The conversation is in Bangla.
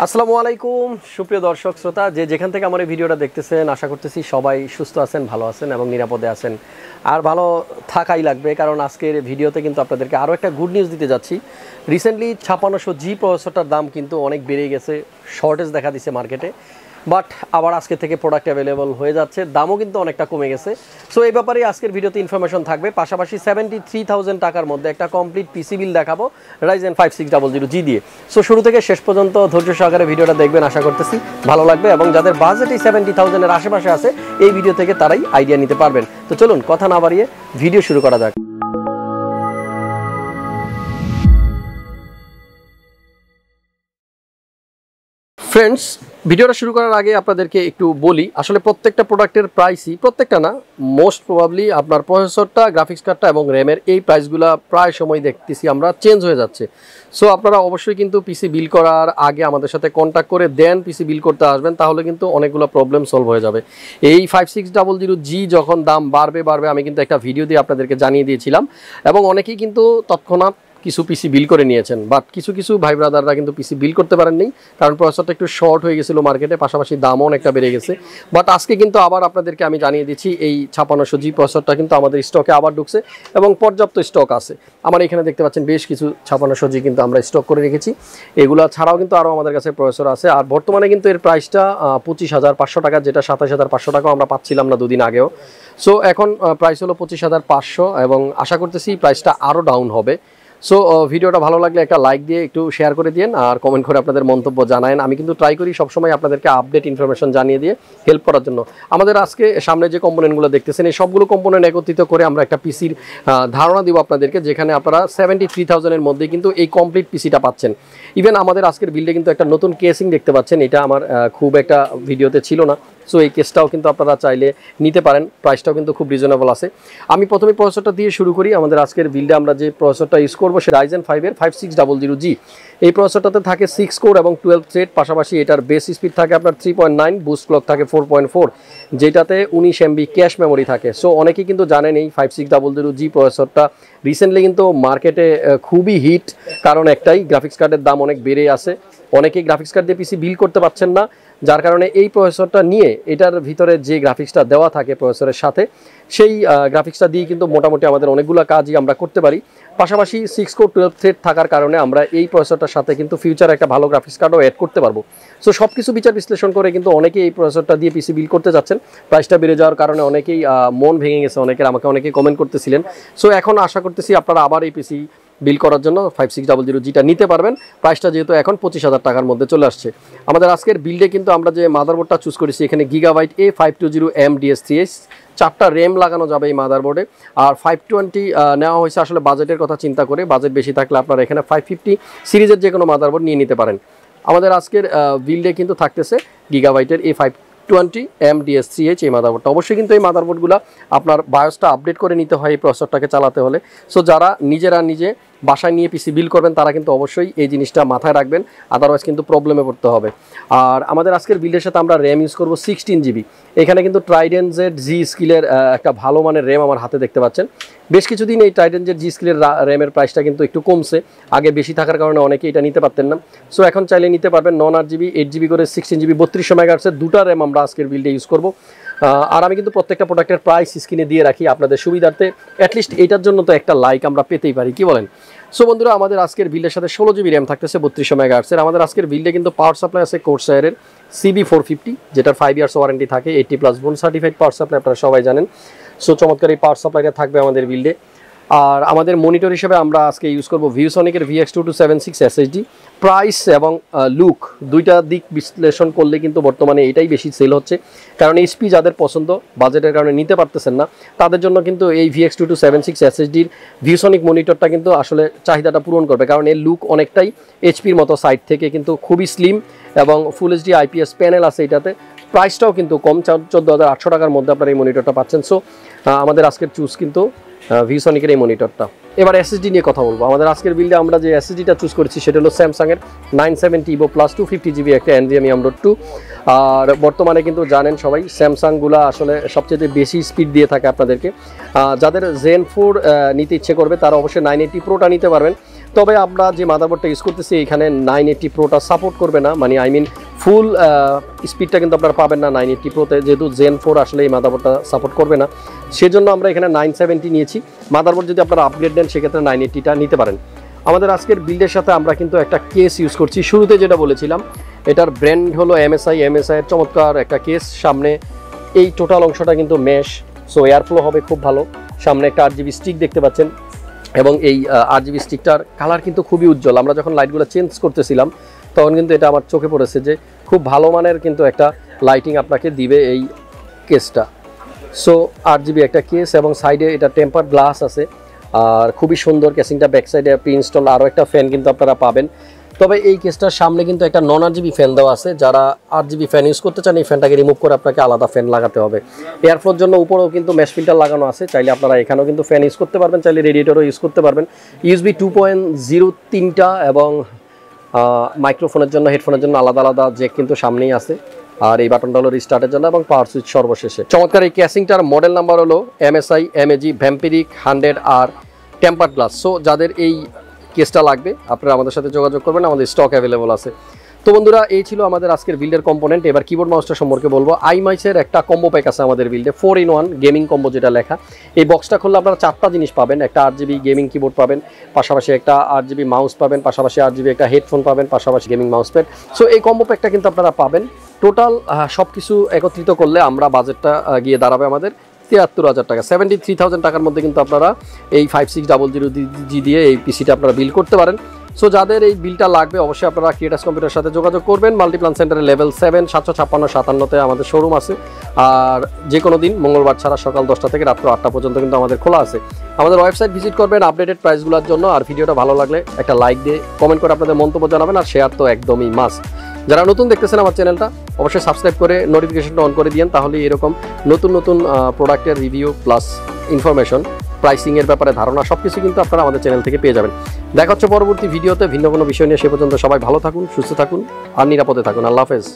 আসসালামু আলাইকুম সুপ্রিয় দর্শক শ্রোতা যে যেখান থেকে আমার এই ভিডিওটা দেখতেছেন আশা করতেছি সবাই সুস্থ আছেন, ভালো আছেন এবং নিরাপদে আছেন। আর ভালো থাকাই লাগবে, কারণ আজকের ভিডিওতে কিন্তু আপনাদেরকে আরও একটা গুড নিউজ দিতে যাচ্ছি। রিসেন্টলি 5600G প্রসেসরটার দাম কিন্তু অনেক বেড়ে গেছে, শর্টেজ দেখা দিচ্ছে মার্কেটে, বাট আবার আজকে থেকে প্রোডাক্ট অ্যাভেলেবল হয়ে যাচ্ছে, দামও কিন্তু অনেকটা কমে গেছে। সো এই ব্যাপারে আজকের ভিডিওতে ইনফরমেশন থাকবে, পাশাপাশি 73,000 টাকার মধ্যে একটা কমপ্লিট পিসি বিল দেখাবো Ryzen 5 600G দিয়ে। সো শুরু থেকে শেষ পর্যন্ত ধৈর্য সহকারে ভিডিওটা দেখবেন, আশা করতেছি ভালো লাগবে এবং যাদের বাজেট এই 70,000 এর আশেপাশে আছে এই ভিডিও থেকে তারাই আইডিয়া নিতে পারবেন। তো চলুন কথা না বাড়িয়ে ভিডিও শুরু করা যাক। ফ্রেন্ডস, ভিডিওটা শুরু করার আগে আপনাদেরকে একটু বলি, আসলে প্রত্যেকটা প্রোডাক্টের প্রাইসই, প্রত্যেকটা না, মোস্ট প্রবাবলি আপনার প্রসেসরটা, গ্রাফিক্স কার্ডটা এবং র্যামের এই প্রাইসগুলো প্রায় সময় দেখতেছি আমরা চেঞ্জ হয়ে যাচ্ছে। সো আপনারা অবশ্যই কিন্তু পিসি বিল করার আগে আমাদের সাথে কন্ট্যাক্ট করে দেন পিসি বিল করতে আসবেন, তাহলে কিন্তু অনেকগুলো প্রবলেম সলভ হয়ে যাবে। এই 5600G যখন দাম বাড়বে আমি কিন্তু একটা ভিডিও দিয়ে আপনাদেরকে জানিয়ে দিয়েছিলাম এবং অনেকেই কিন্তু তৎক্ষণাৎ কিছু পিসি বিল করে নিয়েছেন, বাট কিছু ভাই ব্রাদাররা কিন্তু পিসি বিল করতে পারেননি, কারণ প্রসেসরটা একটু শর্ট হয়ে গেছিলো মার্কেটে, পাশাপাশি দামও অনেকটা বেড়ে গেছে। বাট আজকে কিন্তু আবার আপনাদেরকে আমি জানিয়ে দিচ্ছি এই 5600G প্রসেসরটা কিন্তু আমাদের স্টকে আবার ঢুকছে এবং পর্যাপ্ত স্টক আছে। আমার এখানে দেখতে পাচ্ছেন বেশ কিছু 5600G কিন্তু আমরা স্টক করে রেখেছি, এগুলো ছাড়াও কিন্তু আরও আমাদের কাছে প্রসেসর আছে। আর বর্তমানে কিন্তু এর প্রাইসটা 25,500 টাকা, যেটা 27,500 টাকাও আমরা পাচ্ছিলাম না দুদিন আগেও। সো এখন প্রাইস হলো 25,500 এবং আশা করতেছি প্রাইসটা আরও ডাউন হবে। সো ভিডিওটা ভালো লাগলে একটা লাইক দিয়ে একটু শেয়ার করে দিন আর কমেন্ট করে আপনাদের মন্তব্য জানায়েন। আমি কিন্তু ট্রাই করি সবসময় আপনাদেরকে আপডেট ইনফরমেশন জানিয়ে দিয়ে হেল্প করার জন্য। আমাদের আজকে সামনে যে কম্পোনেন্টগুলো দেখতেছেন এই সবগুলো কম্পোনেন্ট একত্রিত করে আমরা একটা পিসির ধারণা দিব আপনাদেরকে, যেখানে আপনারা 73,000 এর মধ্যে কিন্তু এই কমপ্লিট পিসিটা পাচ্ছেন। ইভেন আমাদের আজকের বিল্ডে কিন্তু একটা নতুন কেসিং দেখতে পাচ্ছেন, এটা আমার খুব একটা ভিডিওতে ছিল না। সো এই কেসটাও কিন্তু আপনারা চাইলে নিতে পারেন, প্রাইসটাও কিন্তু খুব রিজনেবল আছে। আমি প্রথমে প্রসেসরটা দিয়ে শুরু করি। আমাদের আজকের বিল্ডে আমরা যে প্রসেসরটা ইউজ করবো সে Ryzen 5 এর 5600G। এই প্রসেসরটাতে থাকে 6 কোর এবং 12 থ্রেড, পাশাপাশি এটার বেস স্পিড থাকে আপনার 3.9, বুস্ট ক্লক থাকে 4.4, যেটাতে 19 MB ক্যাশ মেমোরি থাকে। সো অনেকেই কিন্তু জানেন এই 5600G প্রসেসরটা রিসেন্টলি কিন্তু মার্কেটে খুবই হিট, কারণ একটাই, গ্রাফিক্স কার্ডের দাম অনেক বেড়ে আছে, অনেকেই গ্রাফিক্স কার্ড দিয়ে পিসি বিল করতে পারছেন না, যার কারণে এই প্রসেসরটা নিয়ে এটার ভিতরে যে গ্রাফিক্সটা দেওয়া থাকে প্রসেসরের সাথে সেই গ্রাফিক্সটা দিয়ে কিন্তু মোটামুটি আমাদের অনেকগুলো কাজই আমরা করতে পারি। পাশাপাশি 6 কোর 12 থ্রেড থাকার কারণে আমরা এই প্রসেসরটার সাথে কিন্তু ফিউচারে একটা ভালো গ্রাফিক্স কার্ডও অ্যাড করতে পারবো। সো সব কিছু বিচার বিশ্লেষণ করে কিন্তু অনেকেই এই প্রসেসরটা দিয়ে পিসি বিল করতে যাচ্ছেন। প্রাইসটা বেড়ে যাওয়ার কারণে অনেকেই মন ভেঙে গেছে, অনেকেই কমেন্ট করতেছিলেন। সো এখন আশা করতেছি আপনারা আবার এই পিসি বিল করার জন্য 5600Gটা নিতে পারবেন। প্রাইসটা যেহেতু এখন 25,000 টাকার মধ্যে চলে আসছে। আমাদের আজকের বিল্ডে কিন্তু আমরা যে মাদারবোর্ডটা চুজ করেছি এখানে Gigabyte A520M DS3H, 4টা র্যাম লাগানো যাবে এই মাদারবোর্ডে। আর 520 নেওয়া হয়েছে আসলে বাজেটের কথা চিন্তা করে, বাজেট বেশি থাকলে আপনারা এখানে 550 সিরিজের যে কোনো মাদারবোর্ড নিয়ে নিতে পারেন। আমাদের আজকের বিল্ডে কিন্তু থাকতেছে Gigabyte-এর A520M DS3H এই মাদারবোর্ডটা। অবশ্যই কিন্তু এই মাদারবোর্ডগুলো আপনার বায়োসটা আপডেট করে নিতে হয় এই প্রসেসরটাকে চালাতে হলে। সো যারা নিজে বাসায় নিয়ে পিসি বিল করবেন তারা কিন্তু অবশ্যই এই জিনিসটা মাথায় রাখবেন, আদারওয়াইজ কিন্তু প্রবলেমে পড়তে হবে। আর আমাদের আজকের বিল্ডের সাথে আমরা র্যাম ইউজ করবো 16GB। এখানে কিন্তু Trident Z স্কিলের একটা ভালো মানের র্যাম আমার হাতে দেখতে পাচ্ছেন। বেশ কিছুদিন এই Trident Z স্কিলের র্যামের প্রাইসটা কিন্তু একটু কমছে, আগে বেশি থাকার কারণে অনেকে এটা নিতে পারতেন না। সো এখন চাইলে নিতে পারবেন 9GB 8GB করে 16GB 3200 MHz দুটা র্যাম আমরা আজকের বিল্ডে ইউজ করবো। আর আমি কিন্তু প্রত্যেকটা প্রোডাক্টের প্রাইস স্ক্রিনে দিয়ে রাখি আপনাদের সুবিধার্থে, অ্যাটলিস্ট এটার জন্য তো একটা লাইক আমরা পেতেই পারি, কি বলেন? সো বন্ধুরা, আমাদের আজকের বিল্ডের সাথে 16GB র্যাম থাকতেছে 3200 MHz। আমাদের আজকের বিল্ডে কিন্তু পাওয়ার সাপ্লাই আছে Corsair-এর CB450, যেটার 5 ইয়ার্স ওয়ারেন্টি থাকে, 80+ বোন সার্টিফাইড পাওয়ার সাপ্লাই, আপনারা সবাই জানেন। সো চমৎকার এই পাওয়ার সাপ্লাইটা থাকবে আমাদের বিল্ডে। আর আমাদের মনিটর হিসেবে আমরা আজকে ইউজ করবো ViewSonic-এর VX2276 SSD। প্রাইস এবং লুক দুইটা দিক বিশ্লেষণ করলে কিন্তু বর্তমানে এটাই বেশি সেল হচ্ছে, কারণ এইচপি যাদের পছন্দ বাজেটের কারণে নিতে পারতেছেন না তাদের জন্য কিন্তু এই VX2276 SSDর ViewSonic মনিটরটা কিন্তু আসলে চাহিদাটা পূরণ করবে, কারণ এর লুক অনেকটাই এইচপির মতো সাইড থেকে কিন্তু খুবই স্লিম এবং ফুল এইচডি IPS প্যানেল আছে এটাতে। প্রাইসটাও কিন্তু কম, 14,800 টাকার মধ্যে আপনারা এই মনিটরটা পাচ্ছেন। সো আমাদের আজকের চুজ কিন্তু ViewSonic-এর এই মনিটরটা। এবার এসএসডি নিয়ে কথা বলবো। আমাদের আজকের বিল্ডে আমরা যে এসএসডিটা চুজ করেছি সেটা হলো স্যামসাংয়ের 970 EVO Plus 250GB একটা NVMe M.2। আর বর্তমানে কিন্তু জানেন সবাই স্যামসাংগুলো আসলে সবচেয়ে বেশি স্পিড দিয়ে থাকে আপনাদেরকে। যাদের Zen 4 নিতে ইচ্ছে করবে তারা অবশ্যই 980 Proটা নিতে পারবেন। তবে আমরা যে মাদারবোর্ডটা ইউজ করতেছি এখানে 980 প্রোটা সাপোর্ট করবে না, মানে আই মিন ফুল স্পিডটা কিন্তু আপনারা পাবেন না 980 প্রোতে, যেহেতু জেন 4 আসলে এই মাদারবোর্ডটা সাপোর্ট করবে না, সেজন্য আমরা এখানে 970 নিয়েছি। মাদারবোর্ড যদি আপনারা আপগ্রেড নেন সেক্ষেত্রে 980টা নিতে পারেন। আমাদের আজকের বিল্ডের সাথে আমরা কিন্তু একটা কেস ইউজ করছি, শুরুতে যেটা বলেছিলাম এটার ব্র্যান্ড হলো MSI এর চমৎকার একটা কেস। সামনে এই টোটাল অংশটা কিন্তু মেশ, সো এয়ারফ্লো হবে খুব ভালো। সামনে একটা RGB স্টিক দেখতে পাচ্ছেন এবং এই RGB স্টিকটার কালার কিন্তু খুবই উজ্জ্বল। আমরা যখন লাইটগুলো চেঞ্জ করতেছিলাম তখন কিন্তু এটা আমার চোখে পড়েছে যে খুব ভালো মানের কিন্তু একটা লাইটিং আপনাকে দিবে এই কেসটা। সো RGB একটা কেস এবং সাইডে এটা টেম্পার গ্লাস আছে, আর খুবই সুন্দর কেসিংটা। ব্যাক সাইডে প্রি ইনস্টল আরও একটা ফ্যান কিন্তু আপনারা পাবেন। তবে এই কেসটার সামনে কিন্তু একটা নন RGB ফ্যান দেওয়া আছে, যারা RGB ফ্যান ইউজ করতে চান এই ফ্যানটাকে রিমুভ করে আপনাকে আলাদা ফ্যান লাগাতে হবে। এয়ারফ্লোর জন্য উপরেও কিন্তু মেশ ফিল্টার লাগানো আছে, চাইলে আপনারা এখানেও কিন্তু ফ্যান ইউজ করতে পারবেন, চাইলে রেডিয়েটরও ইউজ করতে পারবেন। USB 2.0 3টা এবং মাইক্রোফোনের জন্য হেডফোনের জন্য আলাদা আলাদা জ্যাক কিন্তু সামনেই আছে, আর এই বাটনটা হলো রিস্টার্টের জন্য এবং পাওয়ার সুইচ সর্বশেষে। চমৎকার এই ক্যাসিংটার মডেল নাম্বার হলো MSI MAG ভ্যাম্পিরিক 100 আর টেম্পার গ্লাস। সো যাদের এই কেসটা লাগবে আপনারা আমাদের সাথে যোগাযোগ করবেন, আমাদের স্টক অ্যাভেলেবল আছে। তো বন্ধুরা এই ছিল আমাদের আজকের বিল্ডের কম্পোনেন্ট। এবার কিবোর্ড মাউসটা সম্পর্কে বলবো। আইমাইসের একটা কম্বো প্যাক আছে আমাদের বিল্ডে, 4-in-1 গেমিং কম্বো যেটা লেখা। এই বক্সটা খুললে আপনারা 4টা জিনিস পাবেন, একটা RGB গেমিং কিবোর্ড পাবেন, পাশাপাশি একটা RGB মাউস পাবেন, পাশাপাশি RGB একটা হেডফোন পাবেন, পাশাপাশি গেমিং মাউস প্যাড। সো এই কম্বো প্যাকটা কিন্তু আপনারা পাবেন। টোটাল সব কিছু একত্রিত করলে আমরা বাজেটটা গিয়ে দাঁড়াবে আমাদের 73,000 টাকা, 73,000 টাকার মধ্যে কিন্তু আপনারা এই 5600G দিয়ে এই পিসিটা আপনারা বিল করতে পারেন। সো যাদের এই বিলটা লাগবে অবশ্যই আপনারা ক্রিয়েটাস কম্পিউটারের সাথে যোগাযোগ করবেন। মাল্টিপ্লান সেন্টারের লেভেল 7 756-57-তে আমাদের শোরুম আছে, আর যে কোনো দিন মঙ্গলবার ছাড়া সকাল 10টা থেকে রাত্র 8টা পর্যন্ত কিন্তু আমাদের খোলা আছে। আমাদের ওয়েবসাইট ভিজিট করবেন আপডেটেড প্রাইসগুলোর জন্য। আর ভিডিওটা ভালো লাগলে একটা লাইক দিয়ে কমেন্ট করে আপনাদের মন্তব্য জানাবেন, আর শেয়ার তো একদমই মাস্ট। যারা নতুন দেখতেছেন আমার চ্যানেলটা অবশ্যই সাবস্ক্রাইব করে নোটিফিকেশনটা অন করে দিন, তাহলে এরকম নতুন নতুন প্রোডাক্টের রিভিউ প্লাস ইনফরমেশন, প্রাইসিংয়ের ব্যাপারে ধারণা সবকিছু কিন্তু আপনারা আমাদের চ্যানেল থেকে পেয়ে যাবেন। দেখা হচ্ছে পরবর্তী ভিডিওতে ভিন্ন কোনো বিষয় নিয়ে। সে পর্যন্ত সবাই ভালো থাকুন, সুস্থ থাকুন আর নিরাপদে থাকুন। আল্লাহ হাফেজ।